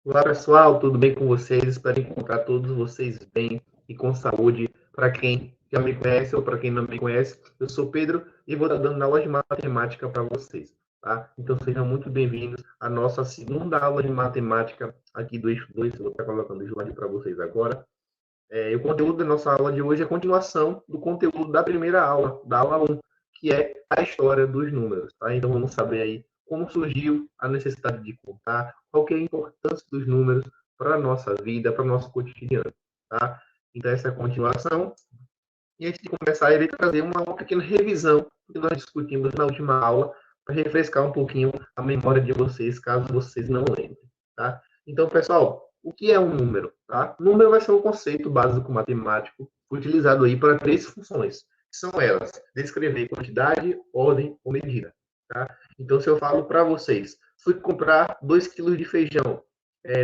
Olá, pessoal, tudo bem com vocês? Espero encontrar todos vocês bem e com saúde. Para quem já me conhece ou para quem não me conhece, eu sou Pedro e vou estar dando aula de matemática para vocês, tá? Então sejam muito bem-vindos à nossa segunda aula de matemática aqui do Eixo 2. Eu vou estar colocando o slide para vocês agora. O conteúdo da nossa aula de hoje é a continuação do conteúdo da primeira aula, da aula 1, que é a história dos números, tá? Então vamos saber aí como surgiu a necessidade de contar, qual que é a importância dos números para a nossa vida, para o nosso cotidiano, tá? Então essa é a continuação. E antes de começar, eu irei trazer uma pequena revisão do que nós discutimos na última aula, para refrescar um pouquinho a memória de vocês, caso vocês não lembrem, tá? Então, pessoal, o que é um número? Tá? Número vai ser um conceito básico matemático utilizado aí para três funções, que são elas: descrever quantidade, ordem ou medida. Tá? Então, se eu falo para vocês, fui comprar 2 quilos de feijão,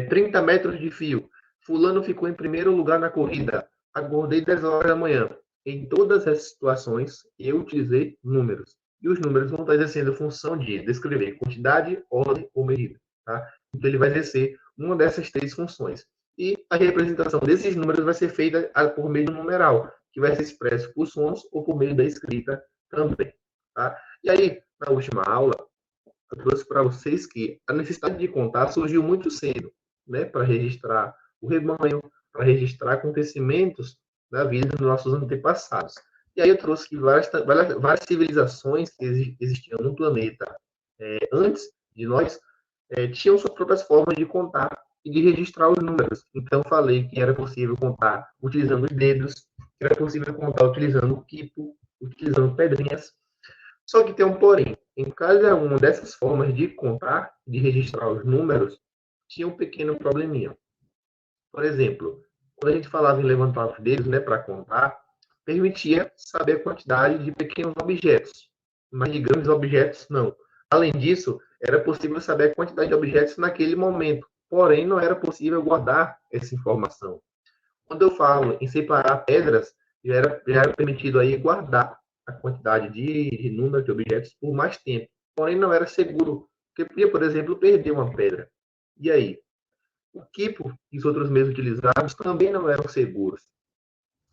30 metros de fio, fulano ficou em primeiro lugar na corrida, acordei 10 horas da manhã. Em todas essas situações, eu utilizei números. E os números vão estar exercendo a função de descrever quantidade, ordem ou medida. Tá? Então, ele vai exercer uma dessas três funções. E a representação desses números vai ser feita por meio do numeral, que vai ser expresso por sons ou por meio da escrita também. Tá? E aí, na última aula, eu trouxe para vocês que a necessidade de contar surgiu muito cedo, né, para registrar o rebanho, para registrar acontecimentos da vida dos nossos antepassados. E aí eu trouxe que várias civilizações que existiam no planeta antes de nós tinham suas próprias formas de contar e de registrar os números. Então, falei que era possível contar utilizando os dedos, que era possível contar utilizando o quipo, utilizando pedrinhas. Só que tem um porém. Em cada uma dessas formas de contar, de registrar os números, tinha um pequeno probleminha. Por exemplo, quando a gente falava em levantar os dedos, né, para contar, permitia saber a quantidade de pequenos objetos, mas de grandes objetos não. Além disso, era possível saber a quantidade de objetos naquele momento, porém não era possível guardar essa informação. Quando eu falo em separar pedras, já era permitido aí guardar a quantidade de número de objetos por mais tempo, porém não era seguro, porque podia, por exemplo, perder uma pedra. E aí? O quipo e os outros meios utilizados também não eram seguros.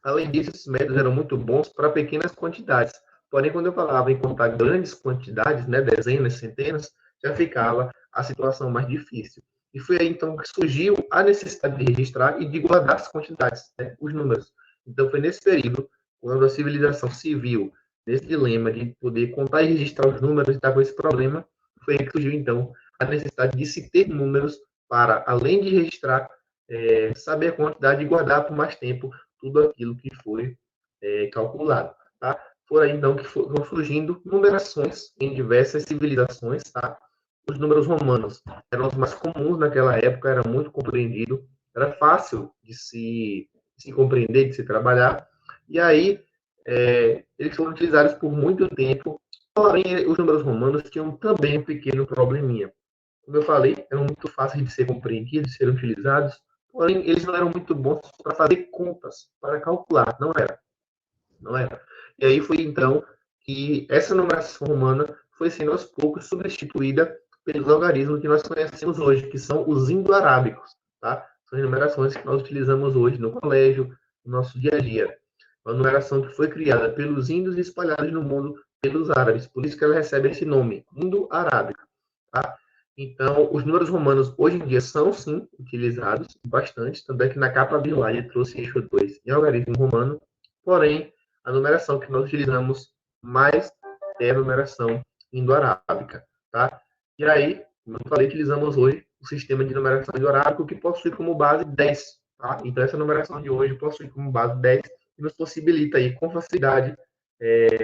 Além disso, esses métodos eram muito bons para pequenas quantidades. Porém, quando eu falava em contar grandes quantidades, né, dezenas, centenas, já ficava a situação mais difícil. E foi aí, então, que surgiu a necessidade de registrar e de guardar as quantidades, né, os números. Então, foi nesse período, quando a civilização se viu nesse dilema de poder contar e registrar os números e estar com esse problema, foi aí que surgiu, então, a necessidade de se ter números para, além de registrar, saber a quantidade e guardar por mais tempo tudo aquilo que foi calculado. Tá? Por aí, então, que foram surgindo numerações em diversas civilizações. Tá? Os números romanos eram os mais comuns naquela época, era muito compreendido, era fácil de se compreender, de se trabalhar. E aí, eles foram utilizados por muito tempo, porém, os números romanos tinham também um pequeno probleminha. Como eu falei, eram muito fáceis de ser compreendidos, de serem utilizados, porém, eles não eram muito bons para fazer contas, para calcular, não era. Não era. E aí foi então que essa numeração romana foi sendo aos poucos substituída pelos algarismos que nós conhecemos hoje, que são os indo-arábicos, tá? São as numerações que nós utilizamos hoje no colégio, no nosso dia a dia. Uma numeração que foi criada pelos índios e espalhada no mundo pelos árabes, por isso que ela recebe esse nome, indo-arábica, tá? Então, os números romanos hoje em dia são, sim, utilizados bastante, também que na capa de lá ele trouxe eixo 2 em algarismo romano, porém, a numeração que nós utilizamos mais é a numeração indo-arábica, tá? E aí, como eu falei, utilizamos hoje o sistema de numeração indo-arábico que possui como base 10, tá? Então, essa numeração de hoje possui como base 10 e nos possibilita aí, com facilidade,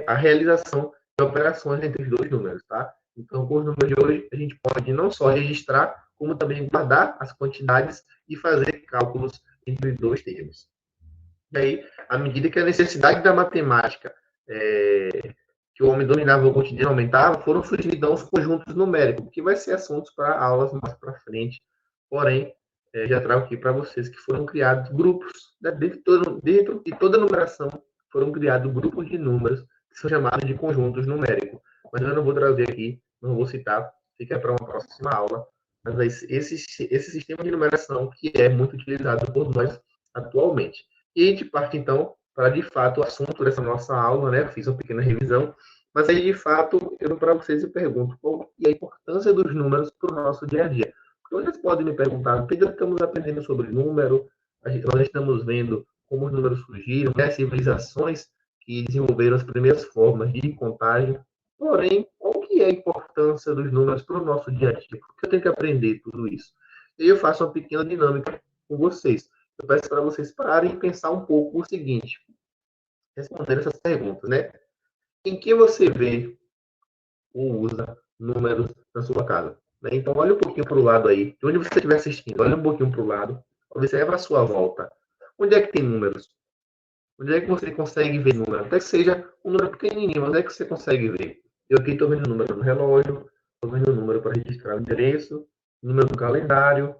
a realização de operações entre os dois números, tá? Então, com os números de hoje, a gente pode não só registrar, como também guardar as quantidades e fazer cálculos entre os dois termos. E aí, à medida que a necessidade da matemática que o homem dominava o cotidiano aumentava, foram surgindo então os conjuntos numéricos, que vai ser assuntos para aulas mais para frente. Porém, já trago aqui para vocês que foram criados grupos, né, dentro de toda numeração, foram criados grupos de números que são chamados de conjuntos numéricos. Mas eu não vou trazer aqui, não vou citar, fica para uma próxima aula, Mas esse sistema de numeração que é muito utilizado por nós atualmente. E a gente parte, então, para, de fato, o assunto dessa nossa aula, né? Eu fiz uma pequena revisão, mas aí, de fato, eu para vocês eu pergunto qual é a importância dos números para o nosso dia a dia. Porque vocês podem me perguntar, Pedro, estamos aprendendo sobre número, nós estamos vendo como os números surgiram, né? Civilizações que desenvolveram as primeiras formas de contagem. Porém, qual que é a importância dos números para o nosso dia a dia? Por que eu tenho que aprender tudo isso? E eu faço uma pequena dinâmica com vocês. Eu peço para vocês pararem e pensar um pouco o seguinte, responder essas perguntas, né? Em que você vê ou usa números na sua casa? Né? Então, olha um pouquinho para o lado aí, de onde você estiver assistindo, olha um pouquinho para o lado, observa a sua volta. Onde é que tem números? Onde é que você consegue ver número? Até que seja um número pequenininho, onde é que você consegue ver? Eu aqui estou vendo o número no relógio, estou vendo o número para registrar o endereço, número no calendário,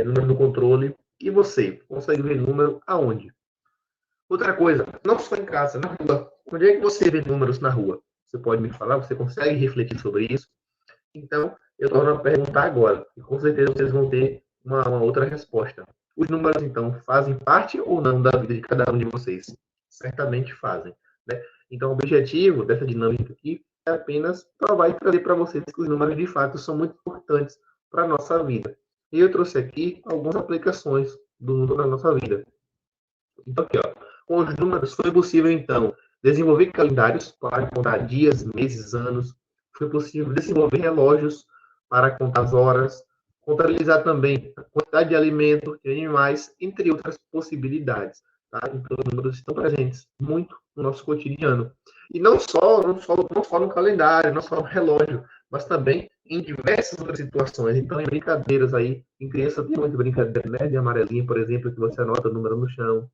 número no controle. E você? Consegue ver número aonde? Outra coisa, não só em casa, na rua. Onde é que você vê números na rua? Você pode me falar? Você consegue refletir sobre isso? Então, eu torno a perguntar agora, e com certeza vocês vão ter uma outra resposta. Os números, então, fazem parte ou não da vida de cada um de vocês? Certamente fazem. Né? Então, o objetivo dessa dinâmica aqui é apenas provar e trazer para vocês que os números, de fato, são muito importantes para a nossa vida. E eu trouxe aqui algumas aplicações do número na nossa vida. Então, aqui, ó, com os números foi possível, então, desenvolver calendários para contar dias, meses, anos. Foi possível desenvolver relógios para contar as horas, contabilizar também a quantidade de alimento de animais, entre outras possibilidades. Tá? Então, os números estão presentes muito no nosso cotidiano. E não só no calendário, não só no relógio, mas também em diversas outras situações. Então, em brincadeiras aí, em criança tem muita brincadeira, né? De amarelinha, por exemplo, que você anota o número no chão.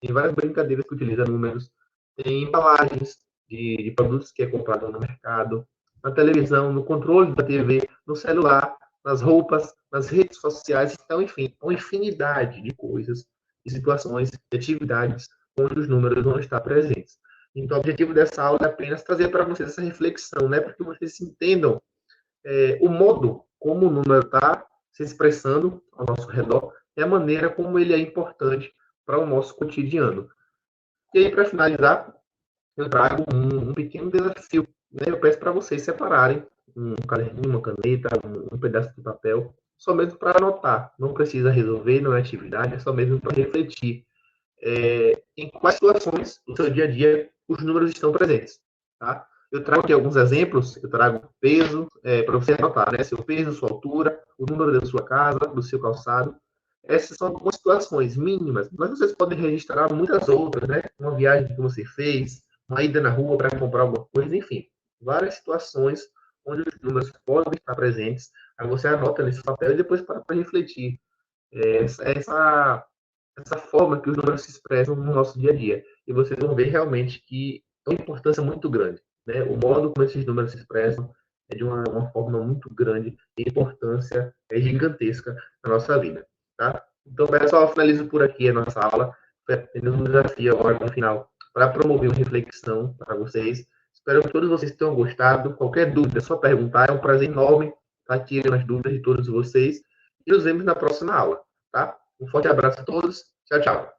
Tem várias brincadeiras que utilizam números. Tem embalagens de produtos que é comprado no mercado, na televisão, no controle da TV, no celular, nas roupas, nas redes sociais. Então, enfim, uma infinidade de coisas, de situações, de atividades onde os números vão estar presentes. Então, o objetivo dessa aula é apenas trazer para vocês essa reflexão, né? Para que vocês entendam o modo como o número está se expressando ao nosso redor e a maneira como ele é importante para o nosso cotidiano. E aí, para finalizar, eu trago um pequeno desafio. Né? Eu peço para vocês separarem um caderninho, uma caneta, um pedaço de papel, só mesmo para anotar. Não precisa resolver, não é atividade, é só mesmo para refletir. Em quais situações do seu dia a dia os números estão presentes. Tá? Eu trago aqui alguns exemplos, eu trago peso, para você anotar, né? Seu peso, sua altura, o número da sua casa, do seu calçado. Essas são algumas situações mínimas, mas vocês podem registrar muitas outras, né? Uma viagem que você fez, uma ida na rua para comprar alguma coisa, enfim. Várias situações onde os números podem estar presentes. Aí você anota nesse papel e depois para refletir. Essa forma que os números se expressam no nosso dia a dia. E vocês vão ver realmente que é uma importância muito grande. Né? O modo como esses números se expressam é de uma forma muito grande e a importância é gigantesca na nossa vida. Tá? Então, pessoal, finalizo por aqui a nossa aula. Foi apenas um desafio agora no final para promover uma reflexão para vocês. Espero que todos vocês tenham gostado. Qualquer dúvida, é só perguntar. É um prazer enorme estar tirando as dúvidas de todos vocês. E nos vemos na próxima aula. Tá? Um forte abraço a todos. Tchau, tchau.